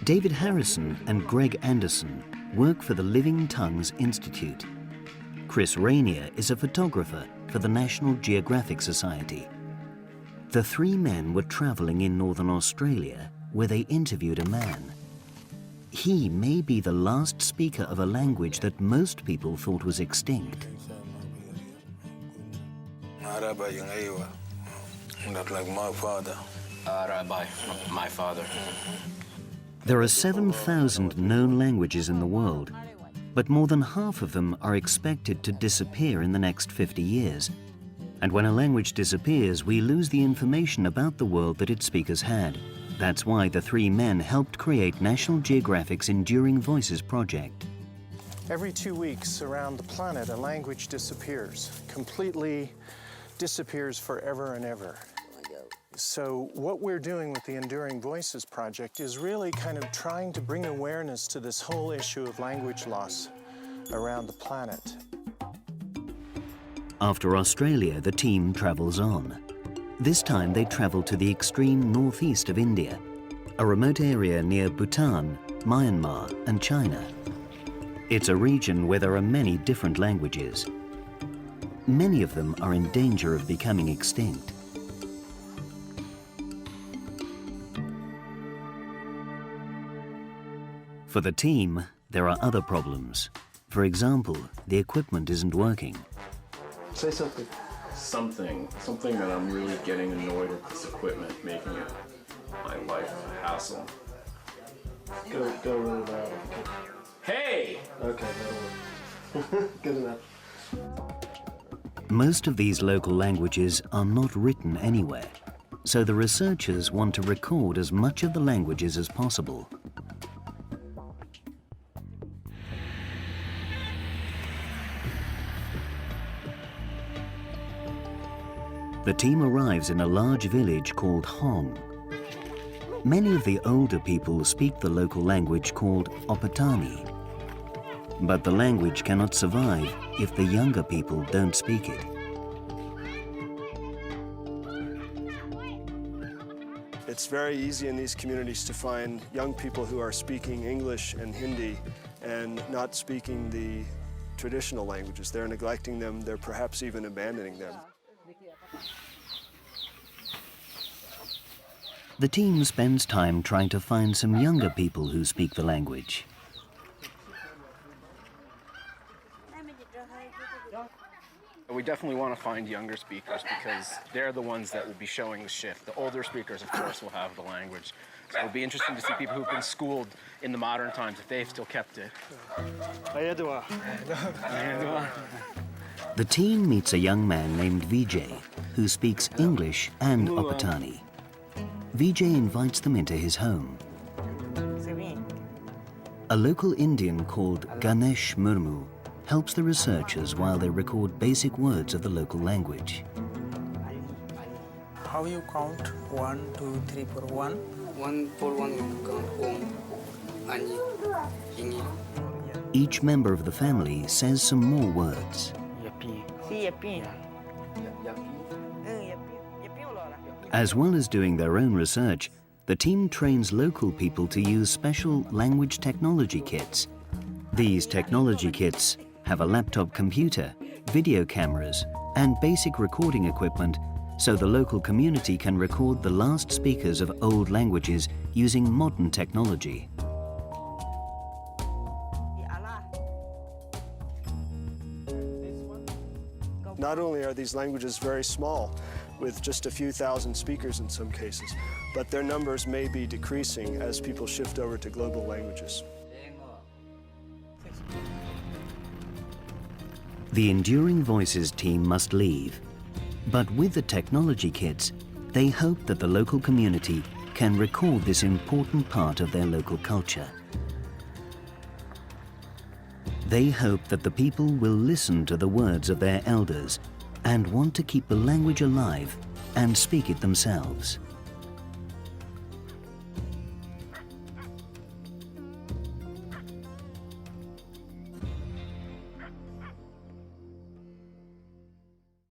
David Harrison and Greg Anderson work for the Living Tongues Institute. Chris Rainier is a photographer for the National Geographic Society. The three men were traveling in Northern Australia where they interviewed a man. He may be the last speaker of a language that most people thought was extinct. Not like my father. Rabbi, my father. There are 7,000 known languages in the world, but more than half of them are expected to disappear in the next 50 years. And when a language disappears, we lose the information about the world that its speakers had. That's why the three men helped create National Geographic's Enduring Voices project. Every 2 weeks around the planet, a language disappears, completely disappears forever and ever. So what we're doing with the Enduring Voices project is really kind of trying to bring awareness to this whole issue of language loss around the planet. After Australia, the team travels on. This time they travel to the extreme northeast of India, a remote area near Bhutan, Myanmar, and China. It's a region where there are many different languages. Many of them are in danger of becoming extinct. For the team, there are other problems. For example, the equipment isn't working. Say something. Something that I'm really getting annoyed with this equipment, making it my life a hassle. Go really loud. Hey! Okay, that'll work. Good enough. Most of these local languages are not written anywhere, so the researchers want to record as much of the languages as possible. The team arrives in a large village called Hong. Many of the older people speak the local language called Opatani. But the language cannot survive if the younger people don't speak it. It's very easy in these communities to find young people who are speaking English and Hindi and not speaking the traditional languages. They're neglecting them, they're perhaps even abandoning them. The team spends time trying to find some younger people who speak the language. We definitely want to find younger speakers because they're the ones that will be showing the shift. The older speakers, of course, will have the language. So it'll be interesting to see people who've been schooled in the modern times, if they've still kept it. The team meets a young man named Vijay, who speaks English and Opatani. Vijay invites them into his home. A local Indian called Ganesh Murmu helps the researchers while they record basic words of the local language. How you count? 1, 2, 3, 4, 1? 1 for 1 you count home, ani, Each member of the family says some more words. As well as doing their own research, the team trains local people to use special language technology kits. These technology kits have a laptop computer, video cameras, and basic recording equipment so the local community can record the last speakers of old languages using modern technology. Not only are these languages very small, with just a few thousand speakers in some cases, but their numbers may be decreasing as people shift over to global languages. The Enduring Voices team must leave, but with the technology kits, they hope that the local community can record this important part of their local culture. They hope that the people will listen to the words of their elders and want to keep the language alive and speak it themselves.